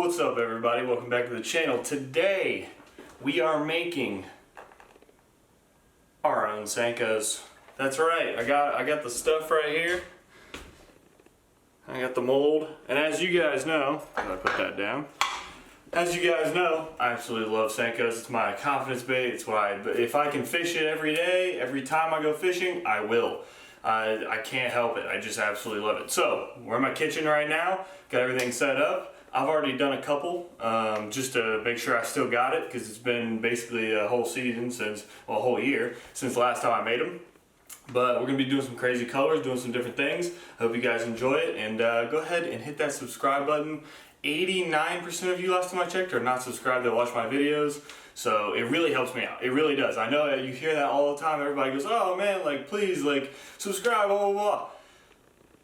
What's up, everybody? Welcome back to the channel. Today we are making our own Senkos. That's right, I got the stuff right here. I got the mold, and as you guys know, I'm gonna put that down. As you guys know, I absolutely love Senkos. It's my confidence bait. It's why if I can fish it every day, every time I go fishing, I will. I can't help it. I just absolutely love it. So we're in my kitchen right now. Got everything set up. I've already done a couple just to make sure I still got it, because it's been basically a whole season since, well, a whole year since the last time I made them. But we're gonna be doing some crazy colors, doing some different things. I hope you guys enjoy it, and go ahead and hit that subscribe button. 89% of you last time I checked are not subscribed that watch my videos, so it really helps me out. It really does. I know you hear that all the time. Everybody goes, "Oh man, like please, like subscribe, blah blah blah."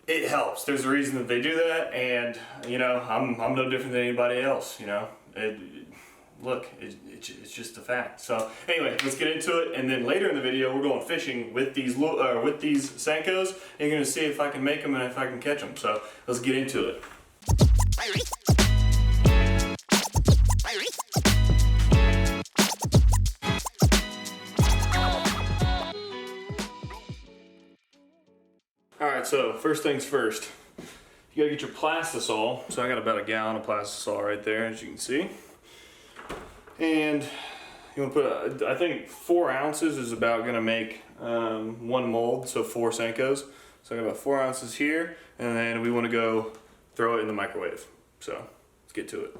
It helps. There's a reason that they do that, and you know, I'm no different than anybody else. You know, it's just a fact. So anyway, let's get into it, and then later in the video we're going fishing with these Senkos, and you're gonna see if I can make them and if I can catch them. So let's get into it. Alright, so first things first, you gotta get your plastisol. So I got about a gallon of plastisol right there, as you can see. And you wanna put, I think 4 ounces is about gonna make one mold, so 4 Senkos. So I got about 4 ounces here, and then we wanna go throw it in the microwave. So let's get to it.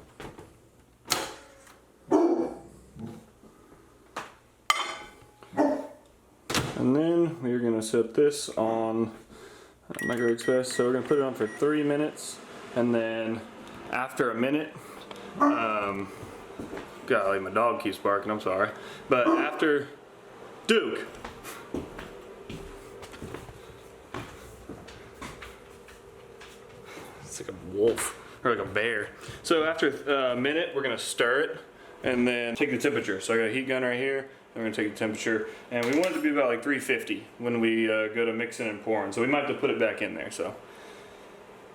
And then we're gonna set this on microwave express. So we're gonna put it on for 3 minutes, and then after a minute, golly, my dog keeps barking, I'm sorry. But after, Duke. It's like a wolf, or like a bear. So after a minute, we're gonna stir it, and then take the temperature. So I got a heat gun right here. We're gonna take the temperature, and we want it to be about like 350 when we go to mixing and pouring. So we might have to put it back in there. So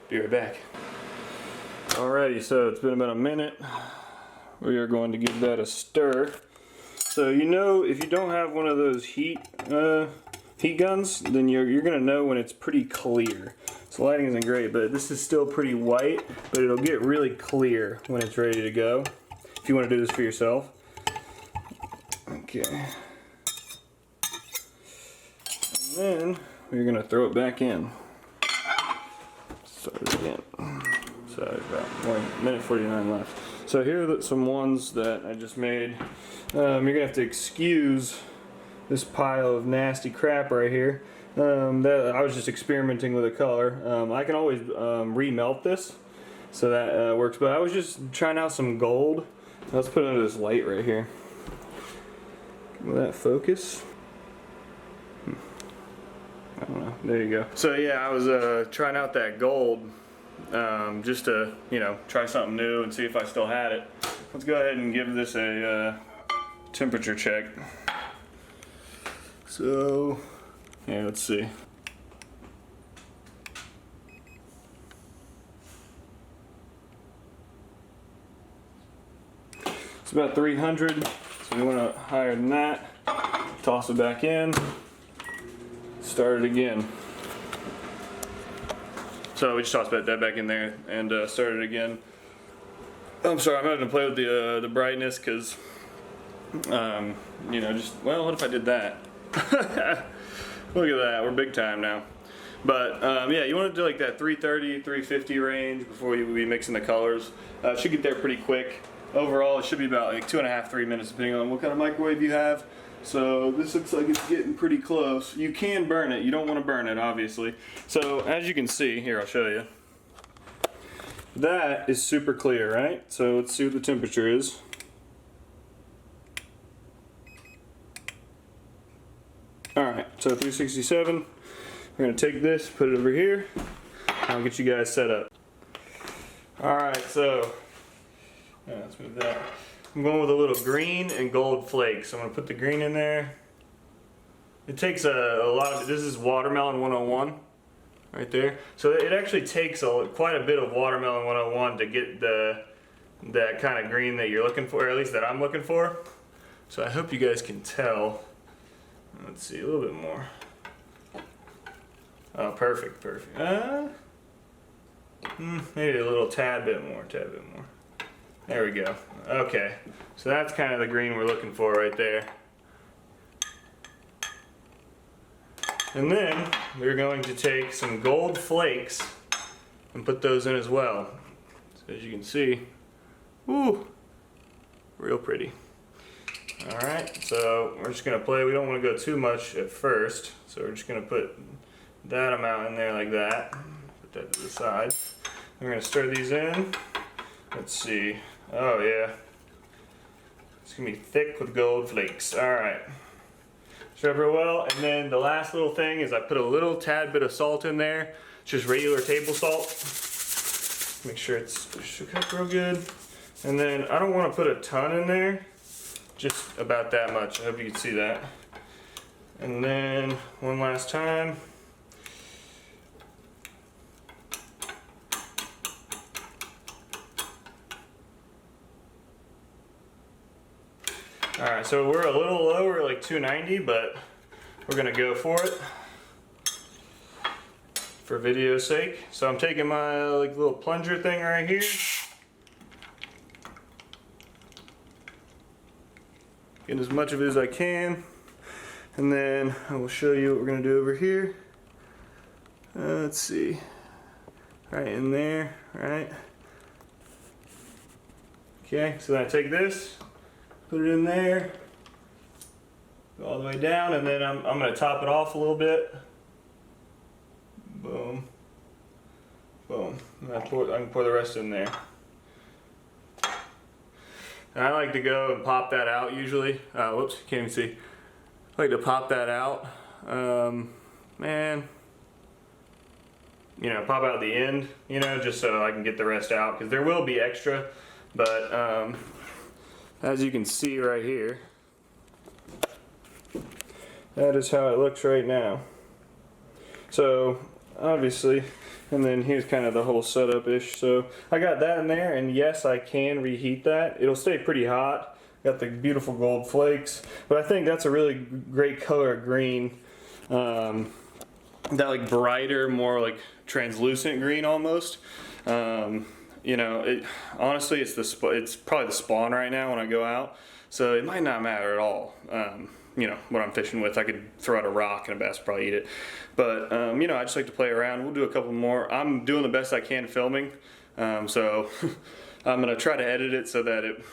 be right back. Alrighty, so it's been about a minute. We are going to give that a stir. So you know, if you don't have one of those heat guns, then you're gonna know when it's pretty clear. So lighting isn't great, but this is still pretty white, but it'll get really clear when it's ready to go. If you want to do this for yourself. Okay. And then we're gonna throw it back in. Start it again. So about 1 minute 49 left. So here are some ones that I just made. You're gonna have to excuse this pile of nasty crap right here. That I was just experimenting with a color. I can always remelt this, so that works. But I was just trying out some gold. Let's put it under this light right here. Will that focus? I don't know. There you go. So yeah, I was trying out that gold just to, you know, try something new and see if I still had it. Let's go ahead and give this a temperature check. So yeah, let's see. It's about 300. So we want to higher than that. Toss it back in. Start it again. So we just tossed that back in there and start it again. I'm sorry, I'm having to play with the brightness because, you know, just, well, what if I did that? Look at that, we're big time now. But yeah, you want to do like that 330, 350 range before you be mixing the colors. It should get there pretty quick. Overall, it should be about like 2.5 to 3 minutes, depending on what kind of microwave you have. So this looks like it's getting pretty close. You can burn it. You don't want to burn it, obviously. So as you can see, here, I'll show you. That is super clear, right? So let's see what the temperature is. Alright, so 367. We're going to take this, put it over here. I'll get you guys set up. Alright, so yeah, let's move that. I'm going with a little green and gold flakes. So I'm going to put the green in there. It takes a lot of, this is Watermelon 101 right there. So it actually takes quite a bit of Watermelon 101 to get that kind of green that you're looking for, or at least that I'm looking for. So I hope you guys can tell. Let's see, a little bit more. Oh, perfect, perfect. Maybe a little tad bit more. There we go. Okay, so that's kind of the green we're looking for right there. And then we're going to take some gold flakes and put those in as well. So as you can see, woo, real pretty. All right, so we're just gonna play. We don't want to go too much at first, so we're just gonna put that amount in there like that. Put that to the side. We're gonna stir these in. Let's see. Oh yeah, it's gonna be thick with gold flakes. All right. Stir up real well, and then the last little thing is I put a little tad bit of salt in there, just regular table salt. Make sure it's shook up real good. And then I don't want to put a ton in there, just about that much. I hope you can see that. And then one last time. All right, so we're a little lower, like 290, but we're gonna go for it for video's sake. So I'm taking my like little plunger thing right here. Getting as much of it as I can. And then I will show you what we're gonna do over here. Let's see, right in there, right? Okay, so then I take this, put it in there, go all the way down, and then I'm going to top it off a little bit. Boom. Boom. And I can pour the rest in there. And I like to go and pop that out usually. Whoops, can't even see. I like to pop that out. Man, you know, pop out the end, you know, just so I can get the rest out, because there will be extra, but as you can see right here, that is how it looks right now. So obviously, and then here's kind of the whole setup-ish. So I got that in there, and yes, I can reheat that. It'll stay pretty hot. Got the beautiful gold flakes, but I think that's a really great color of green. That like brighter, more like translucent green almost. You know, honestly, it's probably the spawn right now when I go out, so it might not matter at all. You know, what I'm fishing with, I could throw out a rock and a bass would probably eat it. But you know, I just like to play around. We'll do a couple more. I'm doing the best I can filming, so I'm gonna try to edit it so that it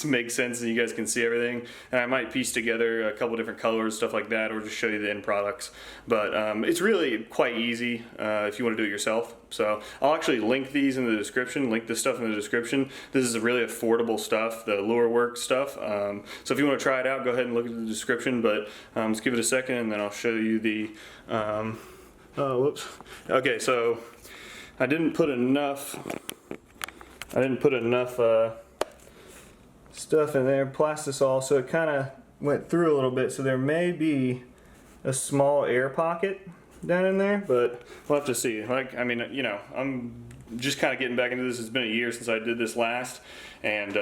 makes sense and you guys can see everything. And I might piece together a couple different colors, stuff like that, or just show you the end products. But it's really quite easy if you want to do it yourself. So I'll actually link these in the description, link this stuff in the description. This is really affordable stuff, the lure work stuff. So if you want to try it out, go ahead and look at the description, but let's give it a second and then I'll show you the, oh, whoops. Okay, so I didn't put enough stuff in there, plastisol, so it kind of went through a little bit, so there may be a small air pocket down in there, but we'll have to see. Like, I mean, you know, I'm just kind of getting back into this. It's been a year since I did this last, and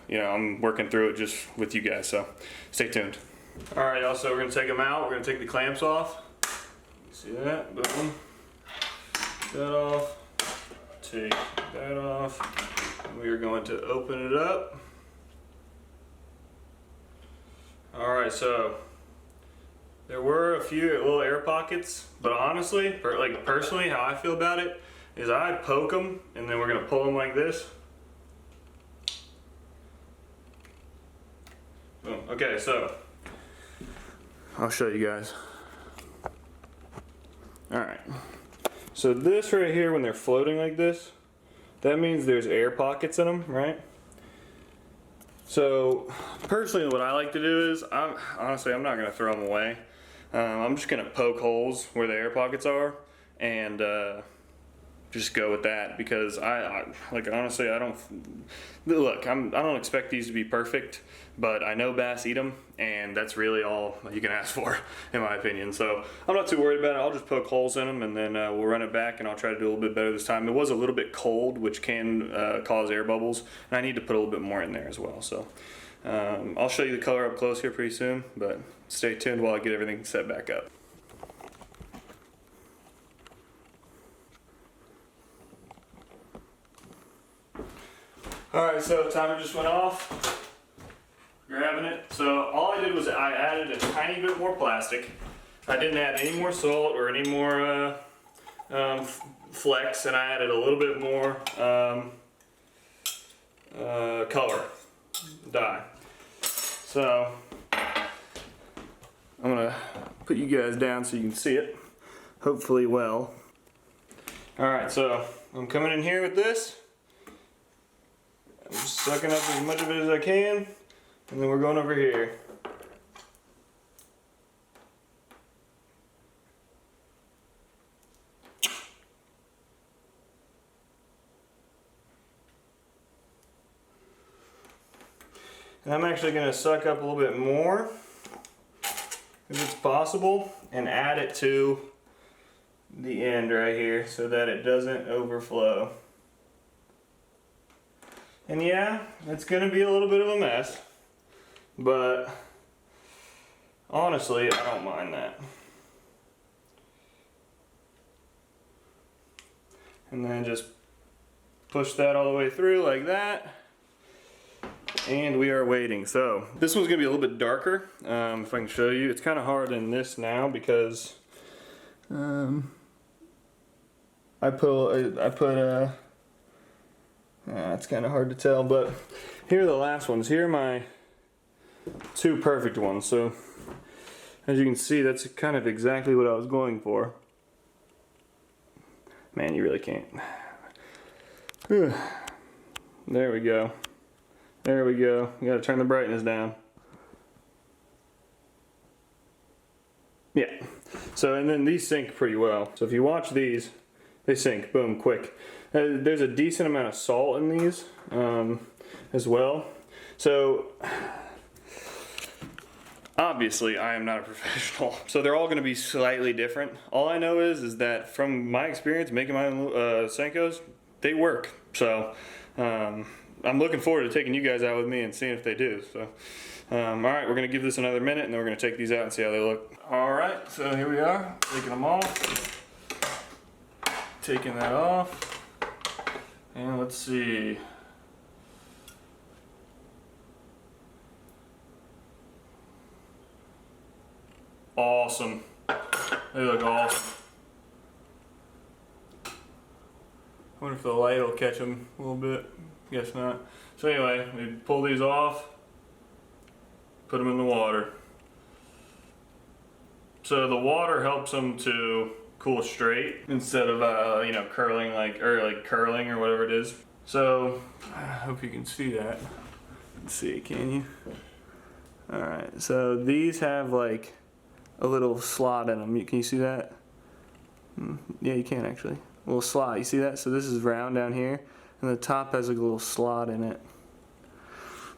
you know, I'm working through it just with you guys, so stay tuned. All right, y'all, so we're gonna take them out. We're gonna take the clamps off. See that? Boom. That off. Take that off. We are going to open it up. All right, so there were a few little air pockets, but honestly, like personally, how I feel about it is I poke them and then we're gonna pull them like this. Boom. Okay, so I'll show you guys. All right, so this right here, when they're floating like this, that means there's air pockets in them, right? So personally, what I like to do is, honestly, I'm not gonna throw them away. I'm just gonna poke holes where the air pockets are, and just go with that, because I like, honestly, I don't look, I don't expect these to be perfect, but I know bass eat them, and that's really all you can ask for, in my opinion. So I'm not too worried about it. I'll just poke holes in them, and then we'll run it back, and I'll try to do a little bit better this time. It was a little bit cold, which can cause air bubbles, and I need to put a little bit more in there as well. So I'll show you the color up close here pretty soon, but stay tuned while I get everything set back up. Alright, so timer just went off. Grabbing it. So all I did was I added a tiny bit more plastic. I didn't add any more salt or any more flex, and I added a little bit more color dye. So I'm gonna put you guys down so you can see it, hopefully well. Alright, so I'm coming in here with this. I'm just sucking up as much of it as I can, and then we're going over here. And I'm actually going to suck up a little bit more, if it's possible, and add it to the end right here so that it doesn't overflow. And yeah, it's gonna be a little bit of a mess, but honestly, I don't mind that. And then just push that all the way through like that. And we are waiting. So this one's gonna be a little bit darker. If I can show you, it's kind of hard in this now because it's kind of hard to tell, but here are the last ones. Here are my two perfect ones. So as you can see, that's kind of exactly what I was going for. Man, you really can't. Whew. There we go. There we go. You gotta turn the brightness down. Yeah. So, and then these sync pretty well. So if you watch these, they sync, boom, quick. There's a decent amount of salt in these as well. So obviously I am not a professional, so they're all going to be slightly different. All I know is that from my experience making my own Senkos, they work. So I'm looking forward to taking you guys out with me and seeing if they do. So all right, we're going to give this another minute, and then we're going to take these out and see how they look. All right, so here we are, taking them off. Taking that off. And let's see. Awesome. They look awesome. I wonder if the light will catch them a little bit. Guess not. So anyway, we pull these off, put them in the water. So the water helps them to cool straight instead of you know, curling curling or whatever it is. So I hope you can see that. Let's see, can you? All right, so these have like a little slot in them. Can you see that? Yeah, you can actually. A little slot. You see that? So this is round down here, and the top has like a little slot in it.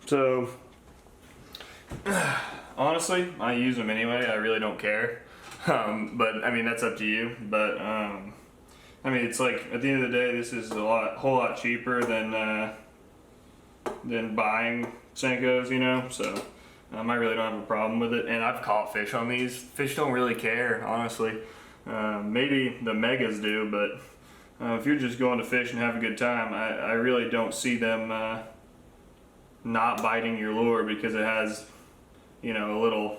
So honestly, I use them anyway. I really don't care. But I mean, that's up to you. But I mean, it's like at the end of the day, this is a whole lot cheaper than buying Senkos, you know. So I really don't have a problem with it. And I've caught fish on these. Fish don't really care, honestly. Maybe the megas do, but if you're just going to fish and have a good time, I really don't see them not biting your lure because it has, you know, a little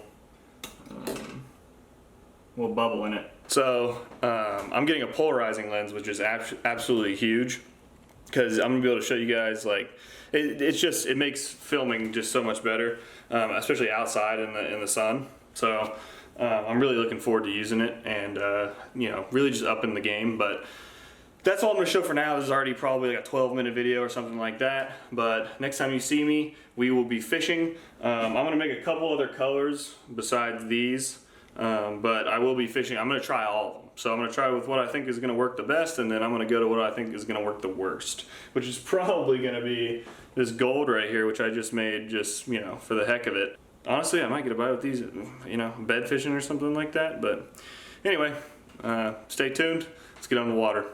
bubble in it. So I'm getting a polarizing lens, which is absolutely huge, because I'm gonna be able to show you guys, like, it makes filming just so much better, especially outside in the sun. So I'm really looking forward to using it, and you know, really just upping the game. But that's all I'm gonna show for now. This is already probably like a 12-minute video or something like that. But next time you see me, we will be fishing. I'm gonna make a couple other colors besides these. But I will be fishing. I'm going to try all of them. So I'm gonna try with what I think is gonna work the best, and then I'm gonna go to what I think is gonna work the worst, which is probably gonna be this gold right here, which I just made just, you know, for the heck of it. Honestly, I might get a bite with these, you know, bed fishing or something like that, but anyway, stay tuned. Let's get on the water.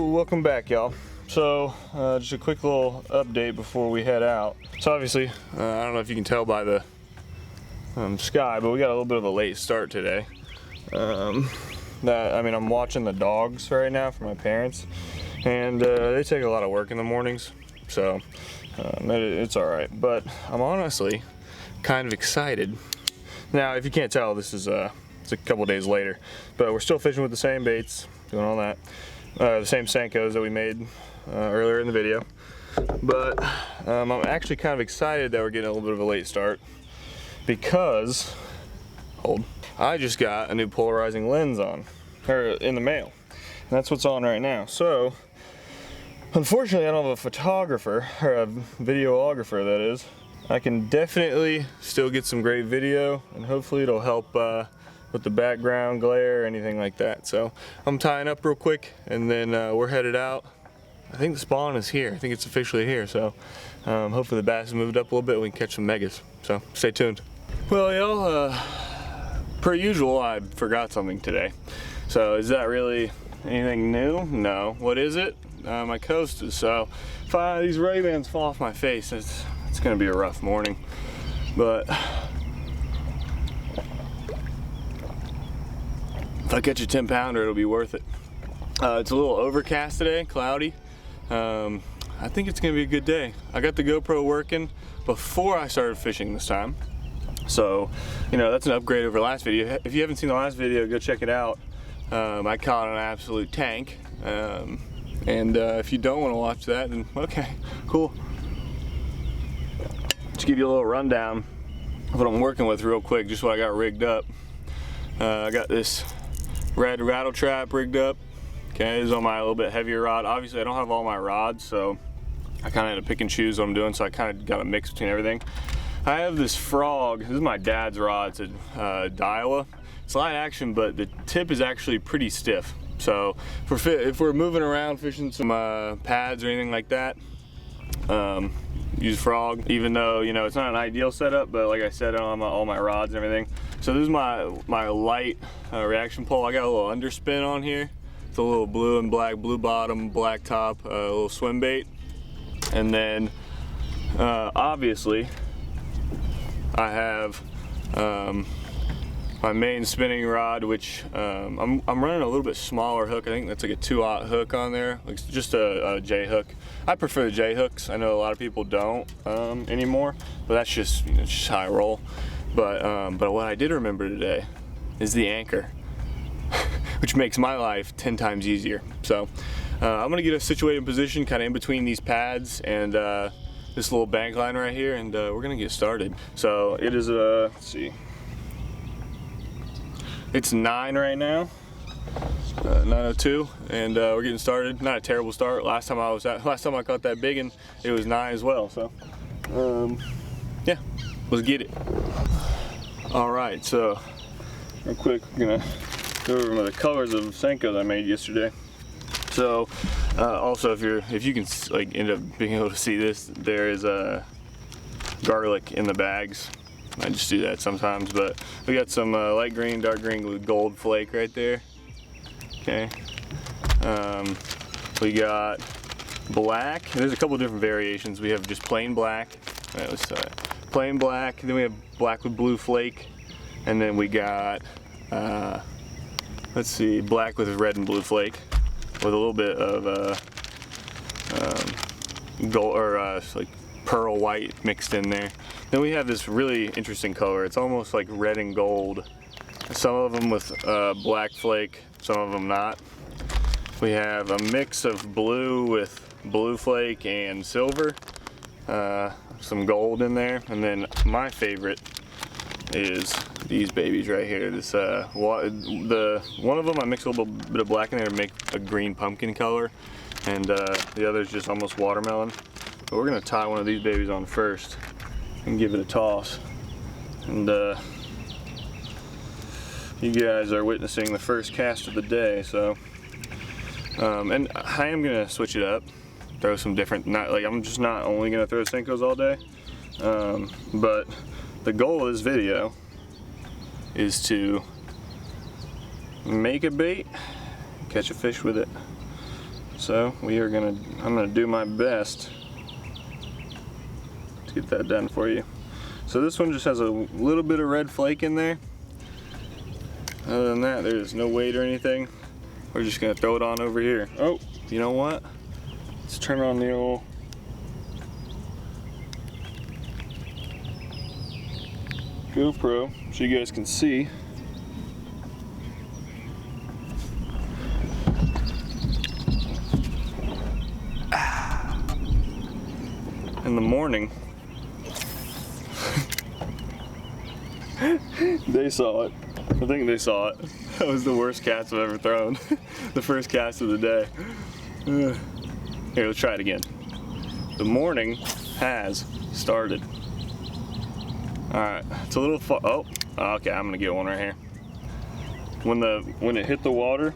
Welcome back, y'all. So just a quick little update before we head out. So obviously, I don't know if you can tell by the sky, but we got a little bit of a late start today. I'm watching the dogs right now for my parents, and they take a lot of work in the mornings, so it's all right. But I'm honestly kind of excited. Now, if you can't tell, this is it's a couple days later, but we're still fishing with the same baits, doing all that. The same Senkos that we made earlier in the video. But I'm actually kind of excited that we're getting a little bit of a late start because, I just got a new polarizing lens in the mail. And that's what's on right now. So, unfortunately I don't have a photographer, or a videographer that is. I can definitely still get some great video, and hopefully it'll help with the background glare or anything like that. So I'm tying up real quick, and then we're headed out. I think the spawn is here. I think it's officially here. So hopefully the bass has moved up a little bit and we can catch some megas. So stay tuned. Well, y'all, per usual, I forgot something today. So is that really anything new? No. What is it? My coasters. So if these Ray-Bans fall off my face, it's gonna be a rough morning. But if I catch a 10-pounder, it'll be worth it. It's a little overcast today, cloudy. I think it's gonna be a good day. I got the GoPro working before I started fishing this time. So, you know, that's an upgrade over last video. If you haven't seen the last video, go check it out. I caught an absolute tank. If you don't wanna watch that, then okay, cool. Just give you a little rundown of what I'm working with real quick, just what I got rigged up. I got this red rattle trap rigged up. Okay, this is on my little bit heavier rod. Obviously I don't have all my rods, so I kind of had to pick and choose what I'm doing, so I kind of got a mix between everything. I have this frog. This is my dad's rod. It's a Daiwa. It's light action, but the tip is actually pretty stiff. So if we're moving around fishing some pads or anything like that, use frog, even though, you know, it's not an ideal setup, but like I said, I don't have all my rods and everything. So this is my light reaction pole. I got a little underspin on here. It's a little blue and black, blue bottom, black top, a little swim bait. And then obviously I have my main spinning rod, which I'm running a little bit smaller hook. I think that's like a 2/0 hook on there, like just a J hook. I prefer the J hooks. I know a lot of people don't anymore, but that's just, you know, just how I roll. But what I did remember today is the anchor, which makes my life 10 times easier. So I'm gonna get a situated position kind of in between these pads and this little bank line right here, and we're gonna get started. So it is let's see, it's 9 right now, 9:02, and we're getting started. Not a terrible start. Last time I caught that big one, it was 9 as well. So yeah, let's get it. All right, so real quick, we're gonna go over the colors of Senkos I made yesterday. So also, if you can like end up being able to see this, there is a garlic in the bags. I just do that sometimes, but we got some light green, dark green with gold flake right there. Okay. We got black. There's a couple different variations. We have just plain black. All right, let's start. Plain black. Then we have black with blue flake, and then we got let's see, black with red and blue flake, with a little bit of gold or like pearl white mixed in there. Then we have this really interesting color. It's almost like red and gold. Some of them with black flake, some of them not. We have a mix of blue with blue flake and silver. some gold in there, and then my favorite is these babies right here. This one of them I mix a little bit of black in there to make a green pumpkin color, and the other is just almost watermelon. But we're gonna tie one of these babies on first and give it a toss. And you guys are witnessing the first cast of the day, so and I am gonna switch it up, throw some different, I'm just not only gonna throw Senkos all day, but the goal of this video is to make a bait, catch a fish with it. So I'm gonna do my best to get that done for you. So this one just has a little bit of red flake in there. Other than that, there's no weight or anything. We're just gonna throw it on over here. Oh, you know what? Let's turn on the old GoPro so you guys can see. In the morning, they saw it. I think they saw it. That was the worst cast I've ever thrown. The first cast of the day. Here, let's try it again. The morning has started. Alright, it's a little far. Oh, okay, I'm gonna get one right here. When it hit the water,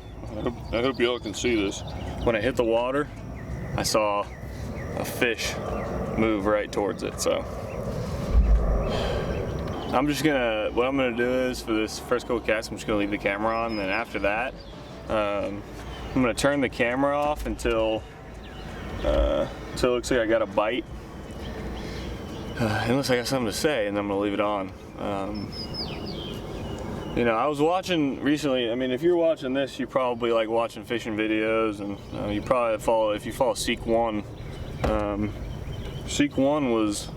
I hope y'all can see this. When it hit the water, I saw a fish move right towards it. So what I'm gonna do is, for this first couple casts, I'm just gonna leave the camera on, and then after that, I'm gonna turn the camera off until it looks like I got a bite. Unless I got something to say, and then I'm gonna leave it on. You know, I was watching recently, I mean, if you're watching this, you probably like watching fishing videos, and you probably if you follow Seek One. Seek One was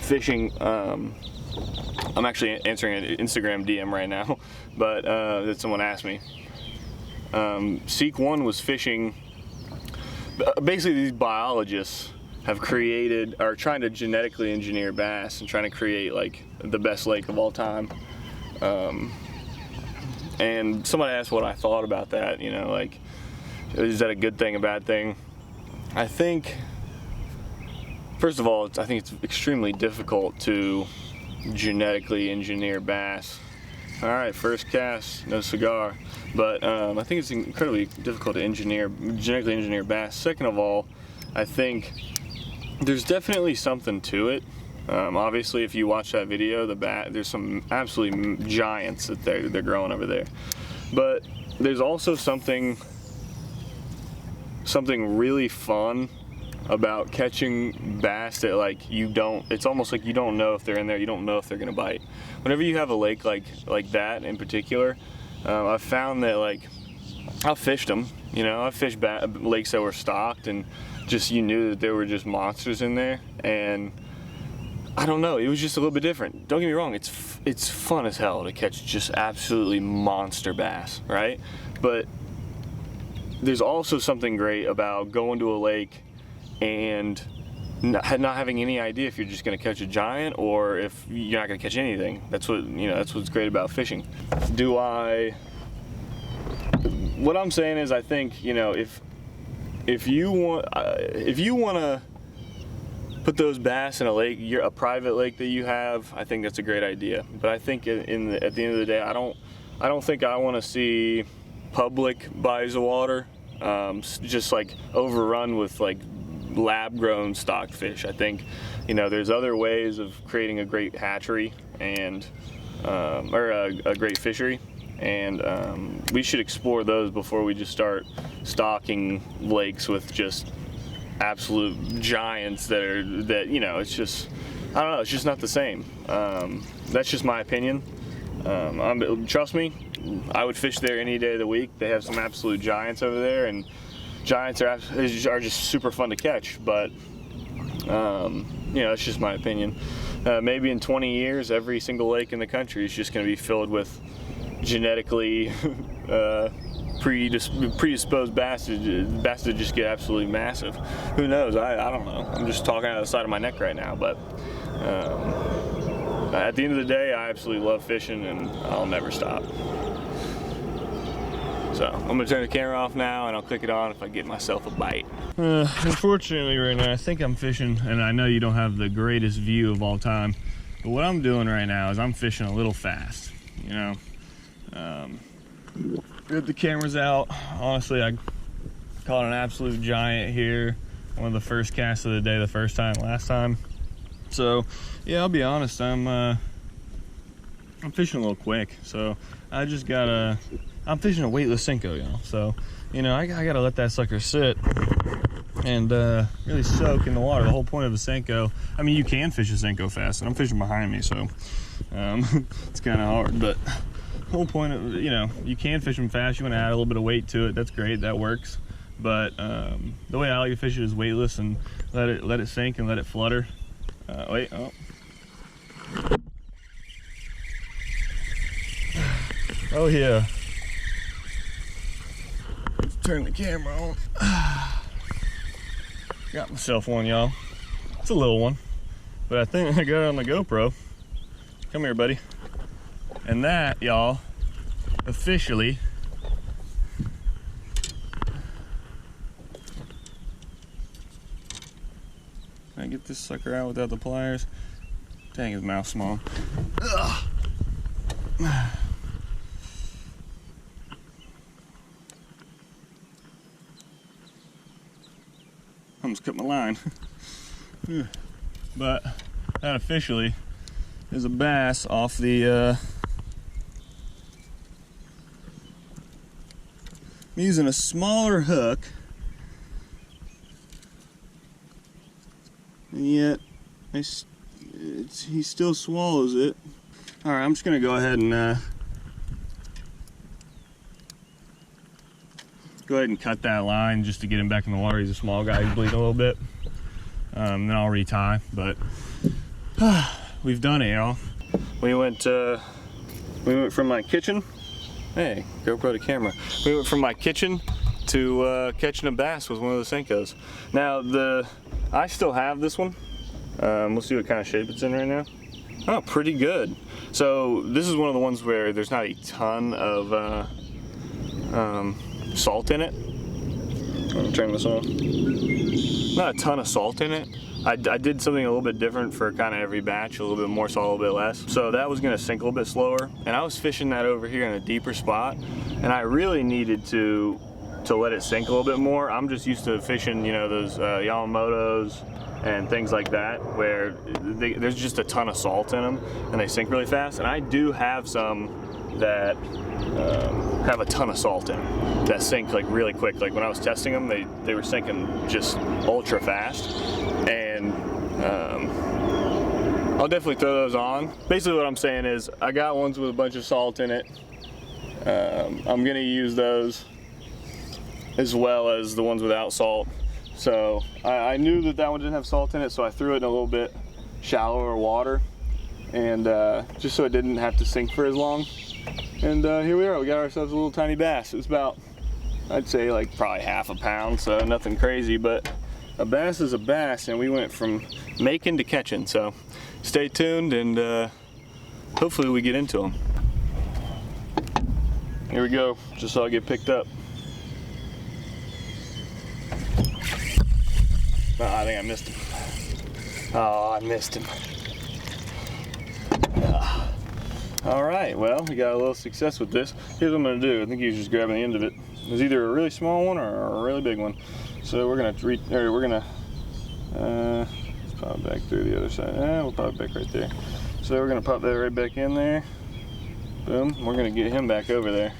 fishing. I'm actually answering an Instagram DM right now, but that someone asked me. Seek One was fishing. Basically, these biologists have are trying to genetically engineer bass and trying to create like the best lake of all time. And somebody asked what I thought about that. You know, like, is that a good thing, a bad thing? I think, first of all, I think it's extremely difficult to genetically engineer bass. All right, first cast, no cigar. But I think it's incredibly difficult to genetically engineer bass. Second of all, I think there's definitely something to it. Obviously, if you watch that video, there's some absolutely giants that they're growing over there. But there's also something really fun about catching bass that, like, it's almost like you don't know if they're in there, you don't know if they're gonna bite. Whenever you have a lake like that in particular, I've found that, like, I've fished them, you know, I've fished lakes that were stocked, and just, you knew that there were just monsters in there, and I don't know, it was just a little bit different. Don't get me wrong, it's fun as hell to catch just absolutely monster bass, right? But there's also something great about going to a lake and not having any idea if you're just going to catch a giant or if you're not going to catch anything. That's what's great about fishing. What I'm saying is, I think, you know, if you want to put those bass in a lake, a private lake that you have, I think that's a great idea. But I think at the end of the day, I don't think I want to see public bodies of water just like overrun with like lab-grown stocked fish. I think, you know, there's other ways of creating a great hatchery and or a great fishery, and we should explore those before we just start stocking lakes with just absolute giants that you know, it's just, I don't know, it's just not the same. That's just my opinion. Trust me, I would fish there any day of the week. They have some absolute giants over there, and giants are just super fun to catch. But you know, that's just my opinion. Maybe in 20 years, every single lake in the country is just going to be filled with genetically predisposed bass to just get absolutely massive. Who knows? I don't know. I'm just talking out of the side of my neck right now, but at the end of the day, I absolutely love fishing and I'll never stop. So I'm gonna turn the camera off now and I'll click it on if I get myself a bite. Unfortunately right now, I think I'm fishing, and I know you don't have the greatest view of all time, but what I'm doing right now is I'm fishing a little fast, you know. Get the cameras out. Honestly, I caught an absolute giant here. One of the first casts of the day, the first time last time. So yeah, I'll be honest, I'm fishing a little quick. So I just gotta, I'm fishing a weightless Senko, y'all. So, you know, I gotta let that sucker sit and really soak in the water. The whole point of a Senko, I mean, you can fish a Senko fast, and I'm fishing behind me, so it's kind of hard, but the whole point of, you know, you can fish them fast. You want to add a little bit of weight to it. That's great. That works. But the way I like to fish it is weightless and let it sink and let it flutter. Wait. Oh. Oh yeah. Let's turn the camera on. Got myself one, y'all. It's a little one, but I think I got it on the GoPro. Come here, buddy. And that, y'all, officially can I get this sucker out without the pliers? Dang, his mouth's small. Ugh. I almost cut my line. But that officially is a bass off the I'm using a smaller hook, and yet he still swallows it. All right, I'm just gonna go ahead and cut that line just to get him back in the water. He's a small guy, he's bleeding a little bit. Then I'll retie, but we've done it, y'all. We went from my kitchen. Hey, GoPro to camera. We went from my kitchen to catching a bass with one of the Senkos. Now I still have this one. We'll see what kind of shape it's in right now. Oh, pretty good. So this is one of the ones where there's not a ton of salt in it. Let me turn this on. Not a ton of salt in it. I did something a little bit different for kind of every batch, a little bit more salt, a little bit less. So that was gonna sink a little bit slower. And I was fishing that over here in a deeper spot, and I really needed to let it sink a little bit more. I'm just used to fishing, you know, those Yamamotos and things like that, where there's just a ton of salt in them and they sink really fast. And I do have some that have a ton of salt in them that sink like really quick. Like when I was testing them, they were sinking just ultra fast. And I'll definitely throw those on. Basically what I'm saying is I got ones with a bunch of salt in it. I'm gonna use those as well as the ones without salt. So I knew that one didn't have salt in it, so I threw it in a little bit shallower water, and just so it didn't have to sink for as long. And here we are, we got ourselves a little tiny bass. It was about, I'd say like probably half a pound, so nothing crazy, but a bass is a bass, and we went from making to catching. So stay tuned, and hopefully we get into them. Here we go, just saw it get picked up. Oh, I think I missed him. Oh, I missed him. All right, well, we got a little success with this. Here's what I'm gonna do. I think he was just grabbing the end of it. It was either a really small one or a really big one. So we're gonna let's pop it back through the other side. We'll pop it back right there. So we're gonna pop that right back in there. Boom. We're gonna get him back over there.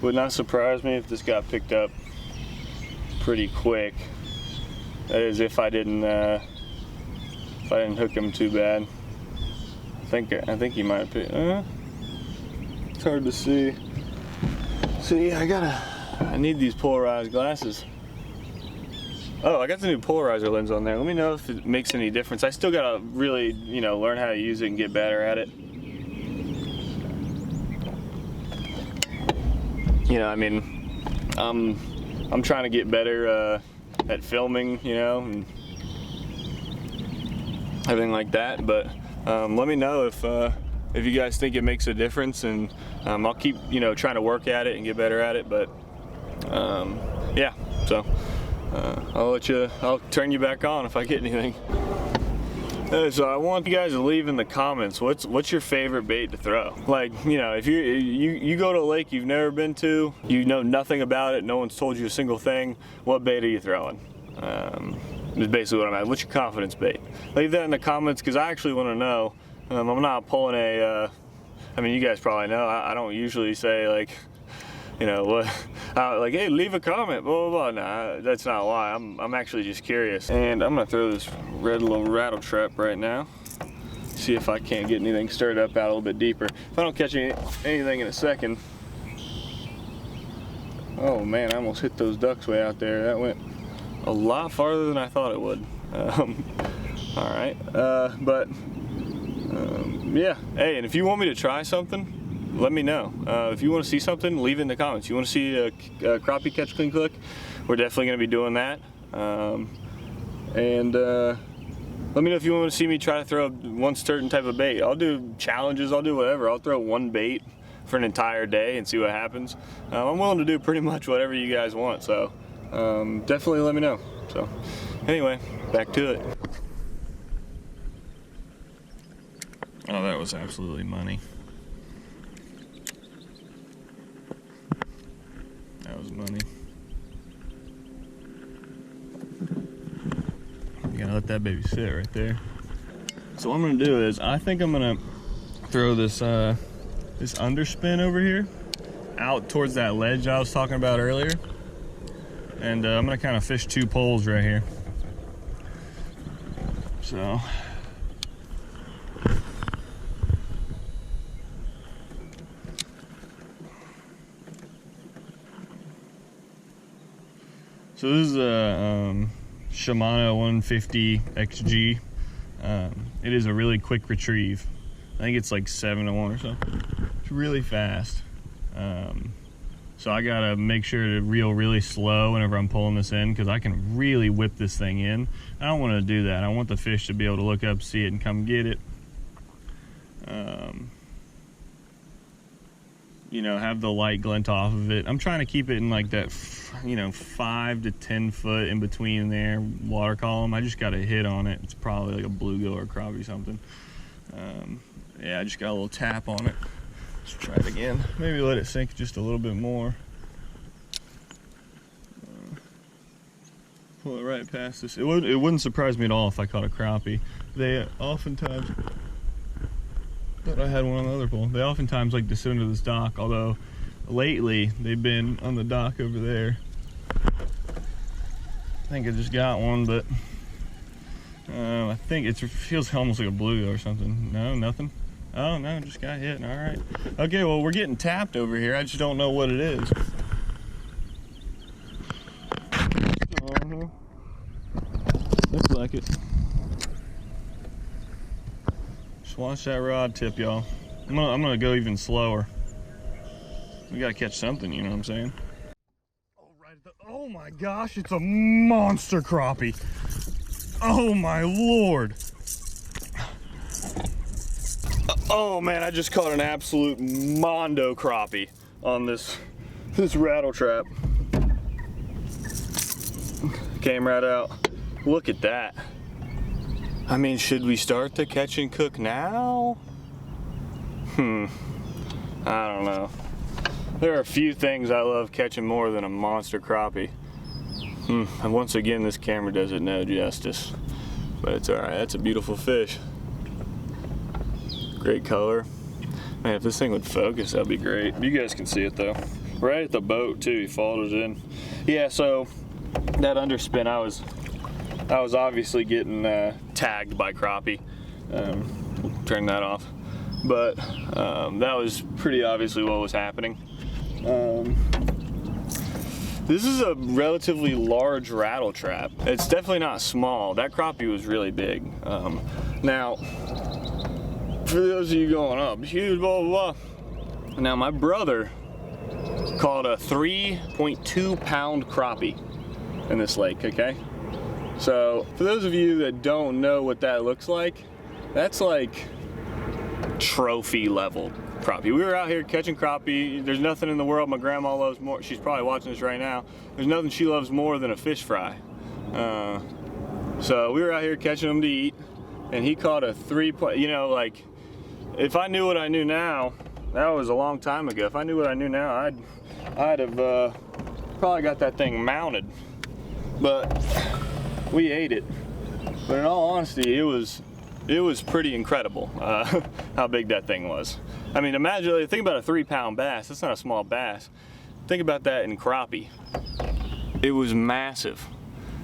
Would not surprise me if this got picked up pretty quick. That is, if I didn't hook him too bad. I think he might have picked. It's hard to see. See, I need these polarized glasses. Oh, I got the new polarizer lens on there. Let me know if it makes any difference. I still gotta really, you know, learn how to use it and get better at it. You know, I mean, I'm trying to get better at filming, you know, and everything like that. But let me know if you guys think it makes a difference, and I'll keep, you know, trying to work at it and get better at it. But yeah, so. I'll turn you back on if I get anything. So I want you guys to leave in the comments what's your favorite bait to throw. Like, you know, if you go to a lake you've never been to, you know nothing about it, no one's told you a single thing, what bait are you throwing? Is basically what I'm at. What's your confidence bait? Leave that in the comments, because I actually want to know. I'm not pulling a, I mean, you guys probably know, I don't usually say like, you know what, like, hey, leave a comment, blah blah blah. Nah, that's not why. I'm actually just curious. And I'm gonna throw this red little rattle trap right now. See if I can't get anything stirred up out a little bit deeper. If I don't catch anything in a second. Oh man, I almost hit those ducks way out there. That went a lot farther than I thought it would. All right, but yeah. Hey, and if you want me to try something, let me know. If you want to see something, leave it in the comments. You want to see a crappie catch, clean, cook? We're definitely going to be doing that. And let me know if you want to see me try to throw one certain type of bait. I'll do challenges, I'll do whatever. I'll throw one bait for an entire day and see what happens. I'm willing to do pretty much whatever you guys want, so definitely let me know. So anyway, back to it. Oh, that was absolutely money. That was money. You gotta let that baby sit right there. So what I'm gonna do is, I think I'm gonna throw this this underspin over here out towards that ledge I was talking about earlier, and I'm gonna kind of fish two poles right here. So. So this is a Shimano 150 XG. It is a really quick retrieve. I think it's like 7-to-1 or something. It's really fast. So I gotta make sure to reel really slow whenever I'm pulling this in, because I can really whip this thing in. I don't want to do that. I want the fish to be able to look up, see it, and come get it. You know, have the light glint off of it. I'm trying to keep it in like that, you know, 5 to 10 foot in between there, water column. I just got a hit on it. It's probably like a bluegill or a crappie something. Yeah, I just got a little tap on it. Let's try it again. Maybe let it sink just a little bit more. Pull it right past this. It wouldn't surprise me at all if I caught a crappie. They oftentimes... Thought I had one on the other pole. They oftentimes like to sit under this dock, although lately they've been on the dock over there. I think I just got one, but I think it feels almost like a bluegill or something. No, nothing. Oh no, just got hit. All right. Okay, well, we're getting tapped over here. I just don't know what it is. Looks like it. Just watch that rod tip, y'all. I'm gonna go even slower. We gotta catch something, you know what I'm saying? Oh my gosh, it's a monster crappie. Oh my lord. Oh man, I just caught an absolute mondo crappie on this rattle trap. Came right out. Look at that. I mean, should we start the catch and cook now? I don't know. There are a few things I love catching more than a monster crappie. And once again, this camera does it no justice. But it's alright, that's a beautiful fish. Great color. Man, if this thing would focus, that'd be great. You guys can see it though. Right at the boat too, he followed it in. Yeah, so that underspin, I was obviously getting tagged by crappie. Turn that off. But that was pretty obviously what was happening. This is a relatively large rattle trap. It's definitely not small. That crappie was really big. Now, for those of you going up, huge, blah, blah, blah. Now, my brother caught a 3.2 pound crappie in this lake, okay? So, for those of you that don't know what that looks like, that's like trophy level crappie. We were out here catching crappie. There's nothing in the world my grandma loves more. She's probably watching this right now. There's nothing she loves more than a fish fry. So we were out here catching them to eat, and he caught a 3 point, you know, like, if I knew what I knew now, that was a long time ago. If I knew what I knew now, I'd have probably got that thing mounted. But we ate it. But in all honesty, it was pretty incredible how big that thing was. I mean, imagine, think about a 3 pound bass. That's not a small bass. Think about that in crappie. It was massive.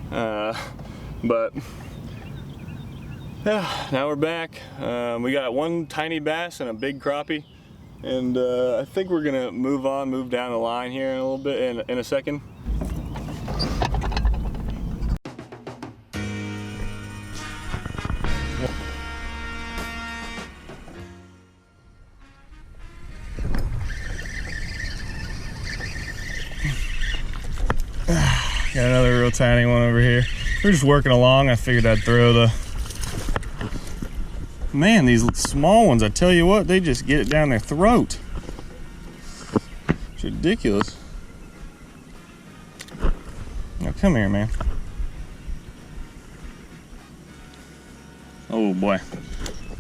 But yeah, now we're back. We got one tiny bass and a big crappie. And I think we're gonna move down the line here in a little bit, in a second. Got another real tiny one over here. We're just working along. I figured I'd throw the... Man, these small ones, I tell you what, they just get it down their throat. It's ridiculous. Now come here, man. Oh boy.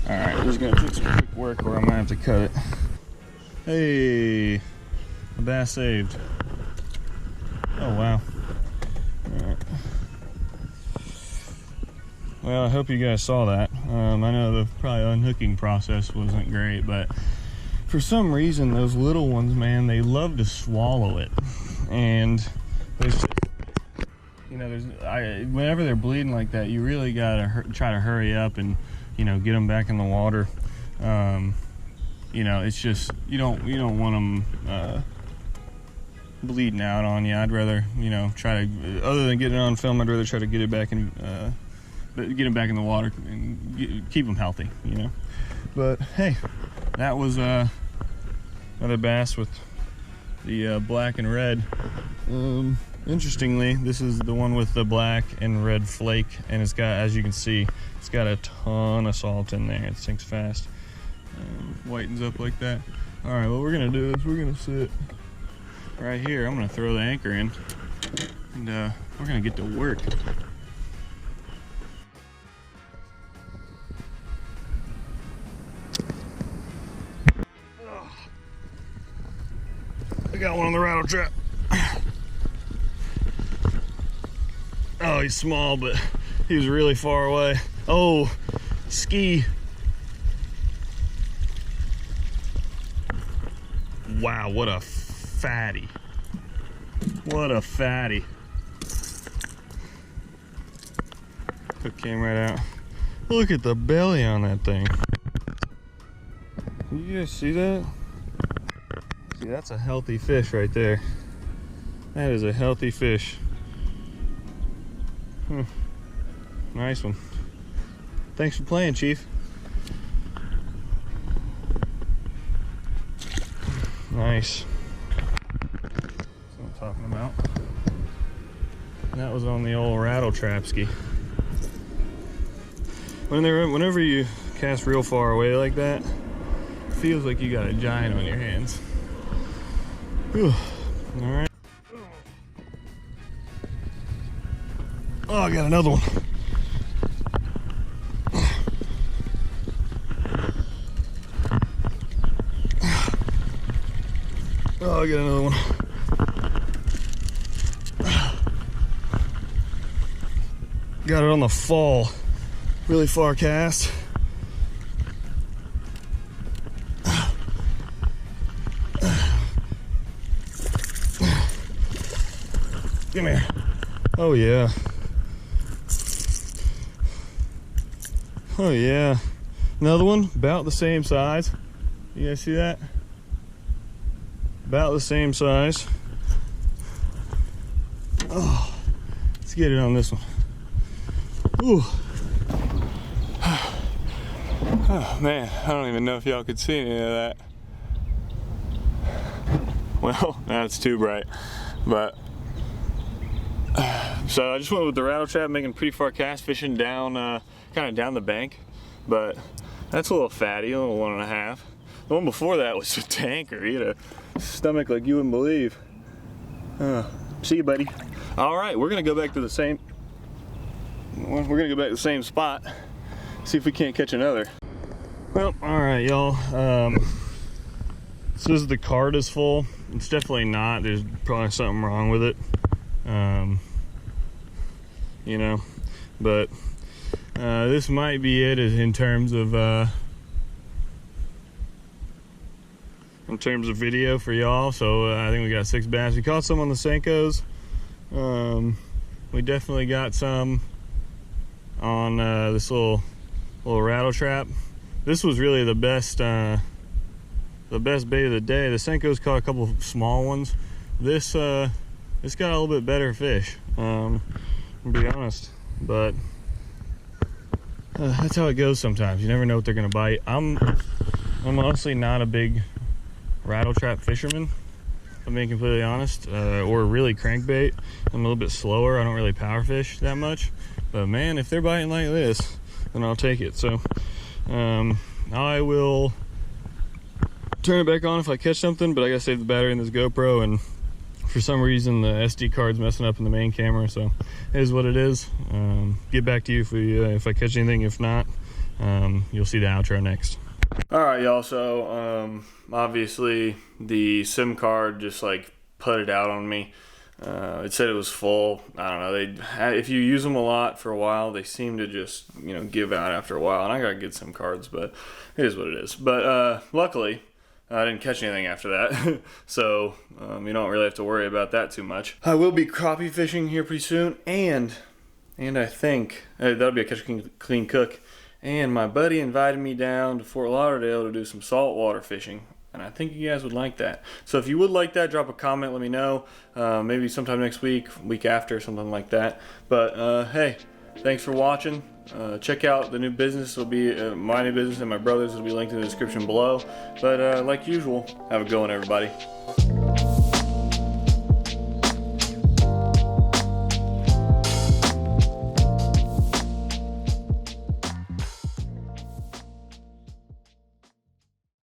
All right, this is gonna take some quick work or I'm gonna have to cut it. Hey, a bass saved. Oh wow. Alright. Well, I hope you guys saw that. I know the probably unhooking process wasn't great, but for some reason those little ones, man, they love to swallow it. And there's just, you know, whenever they're bleeding like that, you really gotta try to hurry up and, you know, get them back in the water. You know, it's just, you don't want them bleeding out on you. I'd rather, you know, try to, other than getting it on film, I'd rather try to get it back in, get them back in the water and keep them healthy, you know. But hey, that was another bass with the black and red. Interestingly, this is the one with the black and red flake, and it's got, as you can see, it's got a ton of salt in there. It sinks fast, whitens up like that. All right, what we're gonna do is we're gonna sit right here. I'm gonna throw the anchor in, and we're gonna get to work. I got one on the rattle trap. Oh, he's small, but he was really far away. Oh, ski. Wow, what a fatty. What a fatty. Hook came right out. Look at the belly on that thing. You guys see that? See, that's a healthy fish right there. That is a healthy fish. Nice one. Thanks for playing, Chief. Nice. That's what I'm talking about. That was on the old rattle trapski. Whenever you cast real far away like that, it feels like you got a giant on your hands. Whew. All right. Oh, I got another one. Oh, I got another one. Got it on the fall. Really far cast. Come here. Oh yeah. Oh yeah. Another one about the same size. You guys see that? About the same size. Oh, let's get it on this one. Ooh. Oh man, I don't even know if y'all could see any of that. Well, that's too bright. But so I just went with the rattle trap, making pretty far cast, fishing down, kind of down the bank. But that's a little fatty, a little 1.5. The one before that was a tanker. He had a stomach like you wouldn't believe. See you, buddy. All right, we're gonna go back to the same. We're gonna go back to the same spot. See if we can't catch another. Well, all right, y'all. Says the card is full. It's definitely not. There's probably something wrong with it. You know, but this might be it in terms of video for y'all. So I think we got 6 bass. We caught some on the Senkos. We definitely got some on this little rattle trap. This was really the best bait of the day. The Senkos caught a couple of small ones. This got a little bit better fish, to be honest. But that's how it goes sometimes. You never know what they're gonna bite. I'm honestly not a big rattle trap fisherman, if I'm being completely honest, or really crankbait. I'm a little bit slower. I don't really power fish that much. But man, if they're biting like this, then I'll take it. So I will turn it back on if I catch something, but I gotta save the battery in this GoPro, and for some reason the SD card's messing up in the main camera, so it is what it is. Get back to you if I catch anything. If not, you'll see the outro next. All right, y'all. So obviously the SIM card just like put it out on me. It said it was full. I don't know. If you use them a lot for a while, they seem to just give out after a while. And I gotta get SIM cards, but it is what it is. But luckily, I didn't catch anything after that, so you don't really have to worry about that too much. I will be crappie fishing here pretty soon, and I think that'll be a Catch Clean Cook. And my buddy invited me down to Fort Lauderdale to do some saltwater fishing, and I think you guys would like that. So if you would like that, drop a comment, let me know. Maybe sometime next week, week after, something like that. But hey, thanks for watching. Check out the new business. Will be my new business and my brother's will be linked in the description below. But like usual, have a good one, everybody.